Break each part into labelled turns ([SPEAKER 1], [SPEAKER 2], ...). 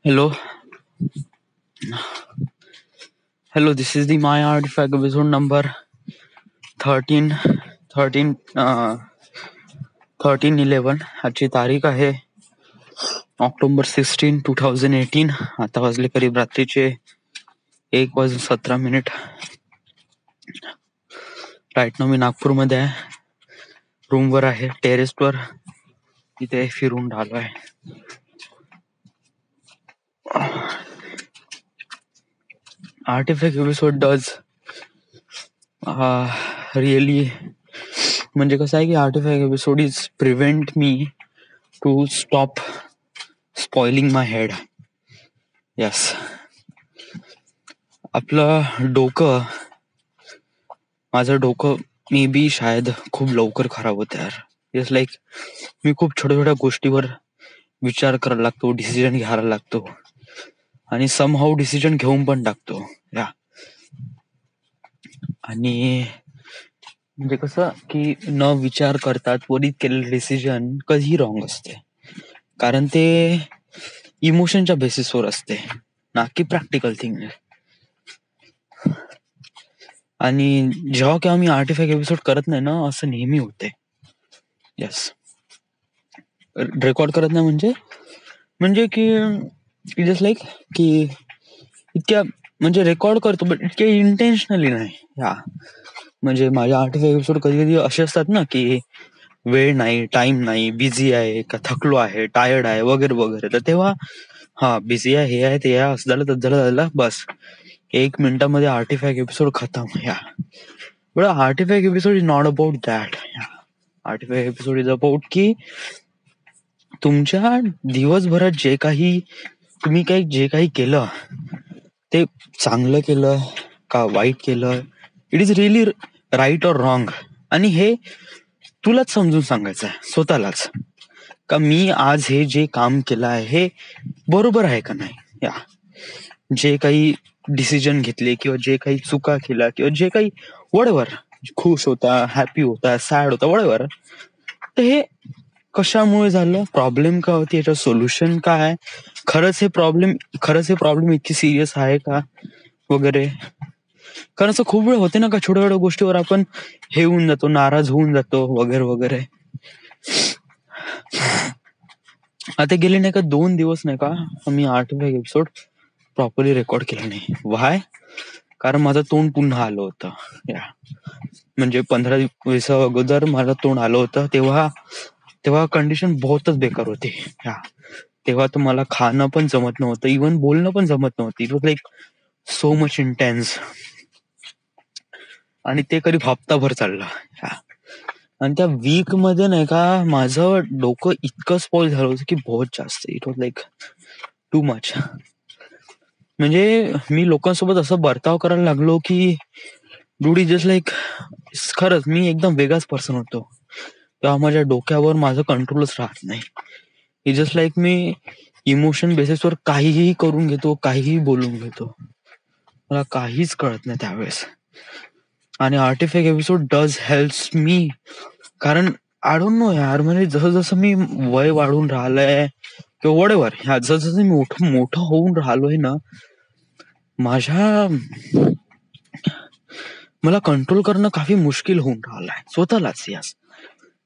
[SPEAKER 1] Hello, hello. This is the My Artifact episode number 13, 13, 13/11. आजची तारीख आहे ऑक्टोबर 16, 2018. आता वाजले करीब रात्रीचे 1:17. राईट नाव मी नागपूरमध्ये आहे, रूमवर आहे, टेरेसवर इथे फिरून राहिलो आहे. आर्टिफॅक्ट एपिसोड डज रिअली, म्हणजे कसं आहे की artifact episode is prevent me to stop spoiling my head. Yes, माझं डोकं मे बी शायद खूप लवकर खराब होतं यार. जस्ट लाईक मी खूप छोट्या छोट्या गोष्टीवर विचार करायला लागतो, डिसिजन घ्यायला लागतो आणि समहाऊ डिसिजन घेऊन पण टाकतो या. आणि म्हणजे कसं की न विचार करता त्वरित केलेलं डिसिजन कधीही रॉंग असते, कारण ते इमोशनच्या बेसिसवर असते, ना की प्रॅक्टिकल थिंग. आणि जेव्हा केव्हा मी आर्टिफॅक्ट एपिसोड करत नाही ना, असं नेहमी होते. यस, रेकॉर्ड करत नाही म्हणजे की जस्ट लाईक की इतक्या म्हणजे रेकॉर्ड करतो बट इतक्या इंटेन्शनली नाही या. म्हणजे माझे आर्टिफॅक्ट एपिसोड कधी कधी असे असतात ना की वेळ नाही, टाइम नाही, बिझी आहे का, थकलो आहे, टायर्ड आहे वगैरे वगैरे, तर तेव्हा बिझी आहे, हे आहे, ते आहे, असं झालं, तसं झालं, बस 1 मिनिटामध्ये आर्टिफॅक्ट एपिसोड खतम या. But artifact episode is not about that. Artefact episode is about की तुमच्या दिवसभरात जे काही केलं ते चांगलं केलं का वाईट केलं, इट इज रिअली राईट और रॉंग, आणि हे तुलाच समजून सांगायचं आहे स्वतःलाच, का मी आज हे जे काम केलं आहे हे बरोबर आहे का नाही. या जे काही डिसिजन घेतले किंवा जे काही चुका केल्या किंवा जे काही वडवर, खुश होता, हॅपी होता, सॅड होता, वडवर, तर हे कशामुळे झालं, प्रॉब्लेम काय होती, याचं सोल्युशन काय आहे, खरंच हे प्रॉब्लेम इतकी सिरियस आहे का वगैरे. कारण असं खूप वेळ होते ना का छोट्या छोट्या गोष्टीवर आपण हे होऊन जातो, नाराज होऊन जातो वगैरे वगैरे. आता गेले नाही का 2 दिवस नाही का मी आर्टिफॅक्ट एपिसोड प्रॉपरली रेकॉर्ड केला नाही. व्हाय? कारण माझं तोंड पुन्हा आलं होतं या. म्हणजे 15 दिवस अगोदर माझं तोंड आलं होतं, तेव्हा कंडिशन बहुतच बेकार होती या. तेव्हा तर मला खाणं पण जमत नव्हतं, इव्हन बोलणं पण जमत नव्हतं. It was like so much intense, आणि ते करीब हप्ताभर चाललं. आणि त्या वीक मध्ये नाही का माझं डोकं इतकं स्पॉइल झालं होतं की बहुत जास्त. It was like too much. म्हणजे मी लोकांसोबत असं बर्ताव करायला लागलो की डूड इज जस्ट लाईक, खरंच मी एकदम वेगळाच पर्सन होतो. तेव्हा माझ्या डोक्यावर माझं कंट्रोलच राहत नाही. It just like me emotion बेसिसवर काहीही करून घेतो, काहीही बोलून घेतो, मला काहीच कळत नाही त्यावेळेस. आणि artefact episode does helps me, कारण आय डोंट नो यार, म्हणजे जसं जसं मी वय वाढून राहिलंय किंवा वडेवर, ह्या जसं मी मोठं होऊन राहिलोय ना, मला कंट्रोल करणं काफी मुश्किल होऊन राहिलंय स्वतःलाच. Yes,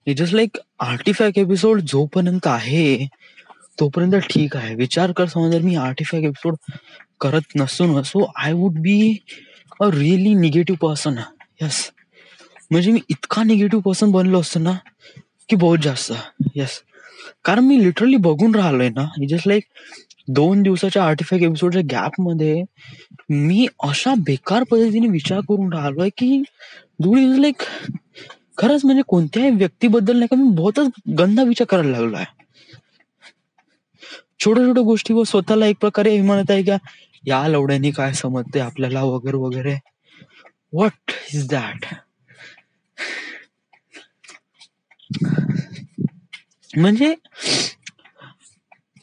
[SPEAKER 1] it just like artefact episode जोपर्यंत आहे तोपर्यंत ठीक आहे. विचार कर, समजा मी आर्टिफॅक्ट एपिसोड करत नसतो ना, so I would be a really negative person. Yes, म्हणजे मी इतका निगेटिव्ह पर्सन बनलो असतो ना की बहुत जास्त. यस, कारण मी लिटरली बघून राहिलोय ना, जस्ट लाईक 2 दिवसाच्या आर्टिफॅक्ट एपिसोडच्या गॅप मध्ये मी अशा बेकार पद्धतीने विचार करून राहिलोय की डूड इज लाईक, खरंच म्हणजे कोणत्याही व्यक्तीबद्दल नाही का मी बहुतच गंदा विचार करायला लागलोय. छोट्या छोट्या गोष्टीवर स्वतःला एक प्रकारे म्हणत आहे का या लवड्याने काय समजते आपल्याला वगैरे वगैरे. What is that? म्हणजे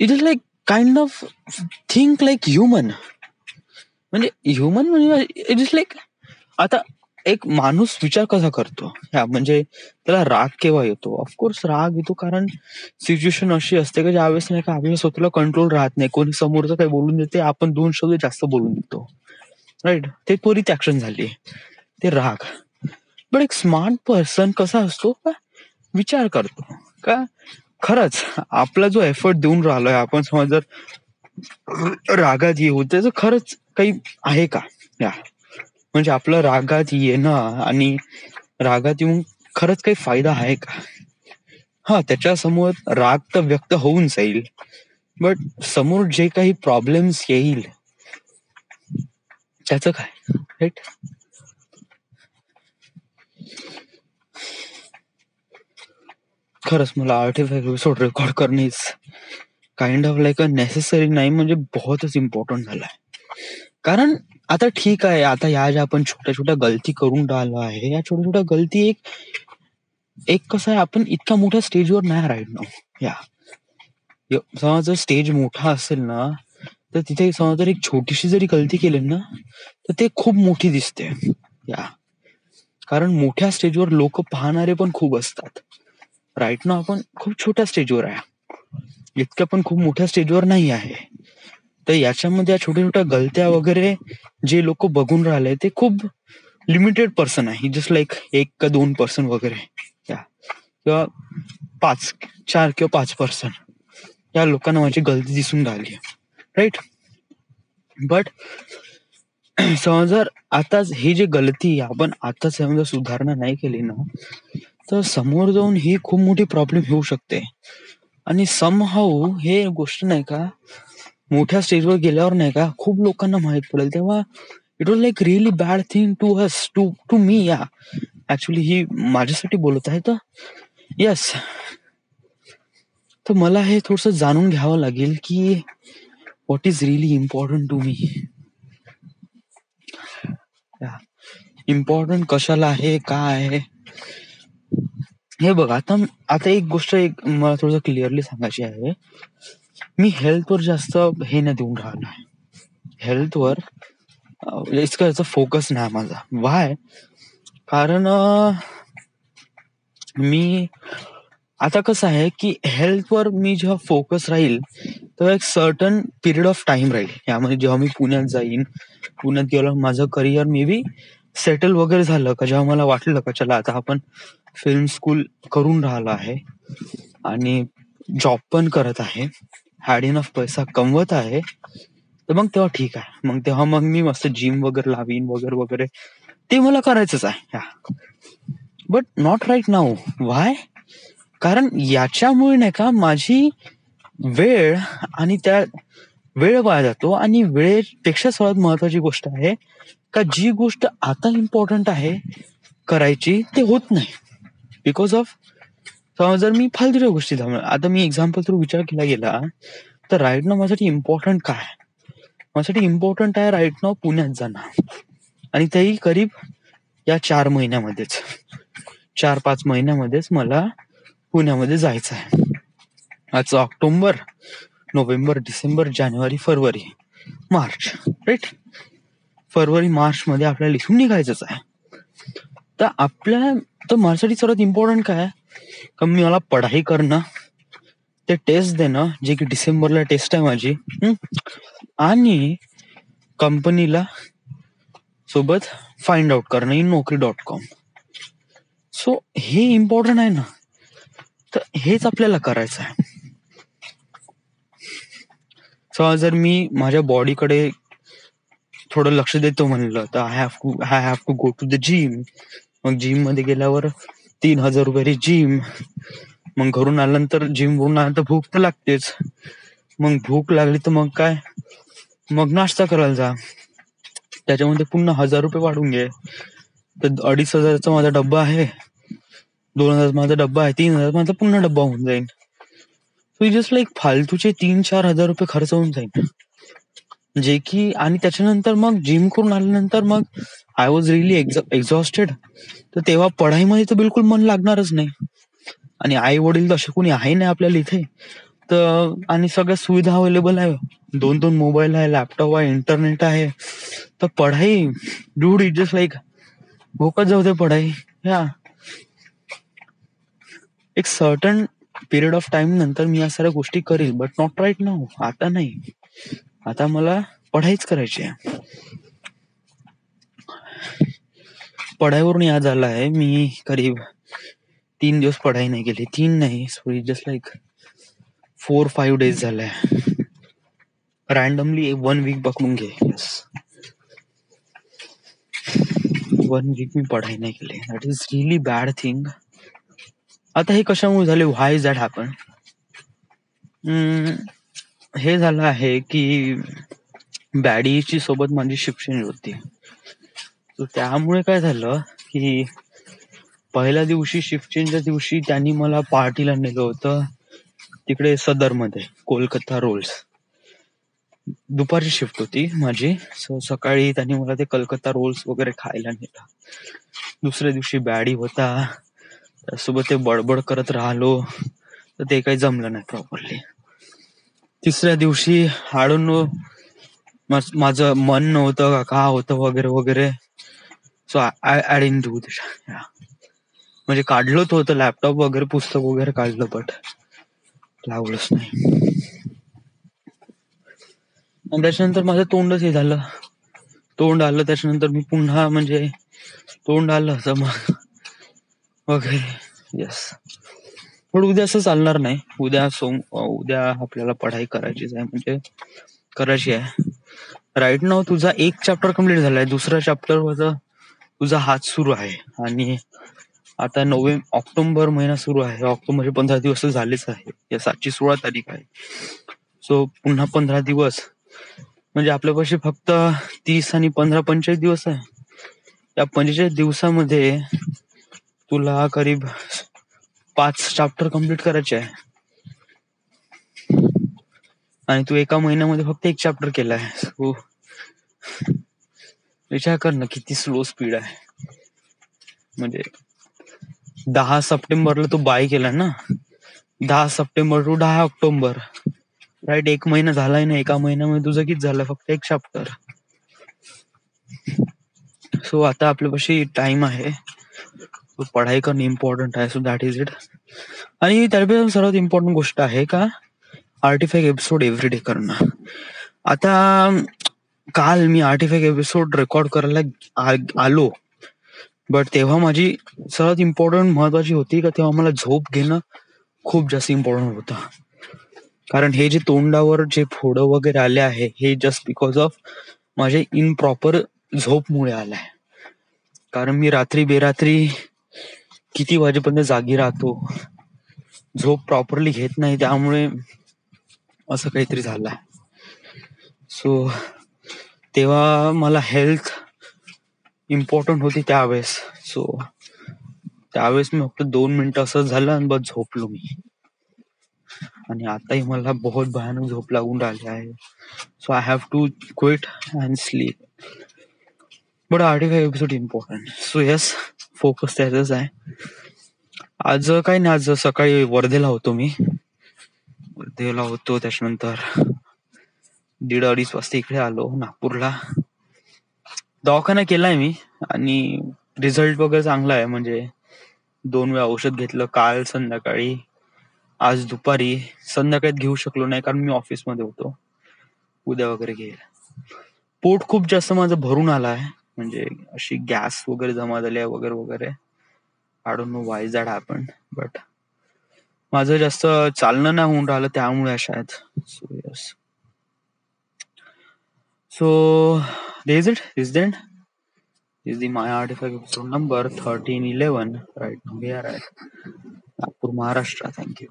[SPEAKER 1] it is like kind of think like human. म्हणजे इट इज लाईक, आता एक माणूस विचार कसा करतो, म्हणजे त्याला राग केव्हा येतो? ऑफकोर्स राग येतो कारण सिच्युएशन अशी असते की ज्यावेळेस नाही का आपल्या स्वतःला कंट्रोल राहत नाही. कोणी समोरचं काही बोलून देते, आपण 2 शब्द जास्त बोलून देतो. राइट? ते त्वरित ॲक्शन झाली. ते राग. पण एक स्मार्ट पर्सन कसा असतो का विचार करतो. का खरंच आपला जो एफर्ट देऊन राहिलोय आपण समज जर रागात येऊ त्याचं खरंच काही आहे का? या म्हणजे आपलं रागात येणं आणि रागात येऊन खरंच काही फायदा आहे का? हां, त्याच्यासमोर राग तर व्यक्त होऊन जाईल. बट समोर जे काही प्रॉब्लेम्स येईल त्याचं काय? राइट? खरंच मला आर्टिफॅक्ट एपिसोड रेकॉर्ड करणे is kind of like a necessary नाही म्हणजे बहुतच इम्पॉर्टंट झालाय. कारण आता ठीक आहे, आता या ज्या आपण छोट्या-छोट्या गलती करून राहिलो आहे, या छोट्या-छोट्या गलती एक एक कसं आहे आपण इतक्या मोठ्या स्टेजवर नाही राईट नाऊ. समजा जर स्टेज मोठा असेल ना, तर तिथे समजा जर एक छोटीशी जरी गलती केली ना, तर ते खूप मोठी दिसते. या कारण मोठ्या स्टेजवर लोक पाहणारे पण खूप असतात. राईट ना आपण खूप छोट्या स्टेजवर आहे. इतक्या पण खूप मोठ्या स्टेजवर नाही आहे. तर याच्यामध्ये या छोट्या-छोट्या गलत्या वगैरे जे लोक बघून राहिले ते खूप लिमिटेड पर्सन आहे. जस्ट लाइक 1 का 2% वगैरे. या किंवा 5, 4 किंवा 5% या लोकांना माझी गलती दिसून राहिली. राइट? बट समजा जर आताच ही जी गलती आपण आताच समजा सुधारणा नाही केली ना, तर समोर जाऊन ही खूप मोठी प्रॉब्लेम होऊ शकते. आणि समहाऊ हे गोष्ट नाही का मोठ्या स्टेजवर गेल्यावर नाही का खूप लोकांना माहित पडेल तेव्हा it was like really bad thing to us to me. या ऍक्च्युली ही माझ्यासाठी बोलत आहे तर येस. तर मला हे थोडस जाणून घ्यावं लागेल की what is really important to me. Important कशाला आहे, काय आहे हे बघ. आता एक गोष्ट मला थोडं क्लिअरली सांगायची आहे. मी हेल्थवर जास्त हे नाही देऊन राहिलो आहे. हेल्थवर याचा फोकस नाही माझा. वाय? कारण मी आता कसं आहे की हेल्थवर मी जेव्हा फोकस राहील तेव्हा एक सर्टन पिरियड ऑफ टाइम राहील. यामध्ये जेव्हा मी पुण्यात जाईन, पुण्यात गेल्यावर माझं करिअर मे बी सेटल वगैरे झालं का, जेव्हा मला वाटलं का चला आता आपण फिल्म स्कूल करून राहिलो आहे आणि जॉब पण करत आहे, हॅड इनफ पैसा कमवत आहे, तर मग तेव्हा ठीक आहे. मग तेव्हा मग मी मस्त जिम वगैरे लावीन वगैरे वगैरे. ते मला करायचंच आहे. But not right now. Why? कारण याच्यामुळे नाही का माझी वेळ आणि त्या वेळ वाया जातो आणि वेळेपेक्षा सर्वात महत्वाची गोष्ट आहे का जी गोष्ट आता इम्पॉर्टंट आहे करायची ते होत नाही. बिकॉज ऑफ जर मी फालतूच्या गोष्टी आता मी एक्झाम्पल थ्रू विचार केला गेला तर राईट नाव माझ्यासाठी इम्पॉर्टंट काय? माझ्यासाठी इम्पॉर्टंट आहे राईट नाव पुण्यात जाणं आणि तेही करीब या 4 महिन्यामध्येच 4-5 महिन्यामध्येच मला पुण्यामध्ये जायचं आहे. आज ऑक्टोबर, नोव्हेंबर, डिसेंबर, जानेवारी, फेब्रुवारी, मार्च. राईट? फेब्रुवारी मार्च मध्ये आपल्याला इथून निघायचंच आहे. तर माझ्यासाठी सर्वात इम्पॉर्टंट काय का मला पढाई करणं, ते टेस्ट देणं जे की डिसेंबरला टेस्ट आहे माझी, आणि कंपनीला सोबत फाइंड आउट करणं इन Naukri.com. सो हे इम्पॉर्टंट आहे ना, तर हेच आपल्याला करायचं आहे. सो जर मी माझ्या बॉडीकडे थोडं लक्ष देतो म्हणलं तर I have to go to the gym. मग जिम मध्ये गेल्यावर 3,000 रुपयाची जिम. मग घरून आल्यानंतर जिम वरून आल्यानंतर भूक तर लागतेच. मग भूक लागली तर मग काय, मग नाश्ता करायला जा, त्याच्यामध्ये पुन्हा 1,000 रुपये वाढून घे. तर 2,500चा माझा डब्बा आहे, 2,000 माझा डब्बा आहे, 3,000 माझा पुन्हा डब्बा होऊन जाईल. सो जस्ट लाईक फालतूचे 3-4 हजार रुपये खर्च होऊन जाईल. जे की आणि त्याच्यानंतर मग जिम करून आल्यानंतर मग आय वॉज रिअली एक्झॉस्टेड. तर तेव्हा पढाईमध्ये तर बिलकुल मन लागणारच नाही. आणि आई वडील तर असे कोणी आहे नाही आपल्याला इथे. तर आणि सगळ्या सुविधा अवेलेबल आहे, 2-2 मोबाईल आहे, लॅपटॉप आहे, इंटरनेट आहे. तर पढाई डूड इट जस्ट लाईक भोकत जाऊ दे पढाई. या एक सर्टन पिरियड ऑफ टाइम नंतर मी या साऱ्या गोष्टी करील, बट नॉट राईट नाऊ. आता नाही. आता मला पढाईच करायची आहे. पढाईवरून याद आलं आहे, मी करीब 3 दिवस पढाई नाही केली. 3 नाही, सॉरी, जस्ट लाईक 4-5 days झालंय. रॅन्डमली 1 week पकडून घे. येस, 1 week मी पढाई नाही केली. That is really bad thing. आता हे कशामुळे झाले? व्हाय इज दॅट हॅपन? हे झालं आहे की बॅडीची सोबत माझी शिफ्ट होती. तर त्यामुळे काय झालं की पहिल्या दिवशी शिफ्ट चेंजच्या दिवशी त्यांनी मला पार्टीला नेलं होतं तिकडे सदरमध्ये, कोलकाता रोल्स. दुपारची शिफ्ट होती माझी. सो सकाळी त्यांनी मला ते कलकत्ता रोल्स वगैरे खायला नेलं. दुसऱ्या दिवशी बॅडी होता, त्यासोबत ते बडबड करत राहिलो, तर ते काही जमलं नाही प्रॉपरली. तिसऱ्या दिवशी आय डोंट नो, माझं मन नव्हतं का होतं वगैरे वगैरे. सो आय डिडंट डू दिस. म्हणजे काढलं होतं लॅपटॉप वगैरे, पुस्तक वगैरे काढलं, बट लावलंच नाही. आणि त्याच्यानंतर माझं तोंडच हे झालं. तोंड आलं त्याच्यानंतर मी पुन्हा, म्हणजे तोंड आलं तर मग वगैरे. येस, पण उद्या असं चालणार नाही. उद्या आपल्याला पढाई करायचीच आहे, म्हणजे करायची आहे. राईट नाव तुझा एक चॅप्टर कम्प्लीट झालाय, दुसरा चॅप्टर तुझा हात सुरू आहे. आणि आता ऑक्टोबर महिना सुरू आहे. ऑक्टोबरचे 15 दिवस झालेच आहे. या 16 तारीख आहे. सो पुन्हा 15 दिवस, म्हणजे आपल्यापाशी फक्त 30 आणि 15-45 दिवस आहे. या 45 दिवसामध्ये तुला करीब 5 चॅप्टर कम्प्लीट करायचे आहे. आणि तू एका महिन्यामध्ये फक्त 1 चॅप्टर केलाय. सो विचार कर ना किती स्लो स्पीड आहे. म्हणजे 10 सप्टेंबरला तू बाय केला ना, 10 सप्टेंबर टू 10 ऑक्टोबर, राईट? 1 महिना झालाय ना. एका महिन्यामध्ये तुझं किती झालं? फक्त 1 चॅप्टर. सो आता आपल्यापाशी टाइम आहे. पढाई करणं इम्पॉर्टंट आहे. So that is it. आणि त्यापेक्षा सर्वात इम्पॉर्टंट गोष्ट आहे का, आर्टिफॅक्ट एपिसोड एव्हरीडे करणं. आता काल मी आर्टिफॅक्ट एपिसोड रेकॉर्ड करायला आलो, बट तेव्हा माझी सर्वात इम्पॉर्टंट महत्वाची होती का, तेव्हा मला झोप घेणं खूप जास्त इम्पॉर्टंट होतं. कारण हे जे तोंडावर जे फोडं वगैरे आले आहे, हे जस्ट बिकॉज ऑफ माझे इनप्रॉपर झोपमुळे आलाय. कारण मी रात्री बेरात्री किती वाजेपर्यंत जागी राहतो, झोप प्रॉपरली घेत नाही, त्यामुळे असं काहीतरी झालंय. सो तेव्हा मला हेल्थ इम्पॉर्टंट होती त्यावेळेस. सो त्यावेळेस मी फक्त 2 मिनिटं असं झालं आणि बस झोपलो मी. आणि आताही मला बहुत भयानक झोप लागून राहिली आहे. So I have to quit and sleep. But artifact episode important. So yes, focus त्याचाच आहे. आज काही नाही, आज सकाळी वर्धेला होतो मी. त्याच्यानंतर 1:30-2:30 वाजता इकडे आलो नागपूरला. दवाखाना केलाय मी आणि रिझल्ट वगैरे चांगला आहे. म्हणजे 2 वेळा औषध घेतलं, काल संध्याकाळी, आज दुपारी. संध्याकाळी घेऊ शकलो नाही कारण मी ऑफिसमध्ये होतो. उद्या वगैरे घेईल. पोट खूप जास्त माझं भरून आलं आहे, म्हणजे अशी गॅस वगैरे जमा झाली आहे वगैरे वगैरे. I don't know why that happen, but माझं जास्त चालणं नाही होऊन राहिलं त्यामुळे शायद. So yes, so this is it. Is the My Artifact episode number 1311 right now. We are at Nagpur, Maharashtra. Thank you.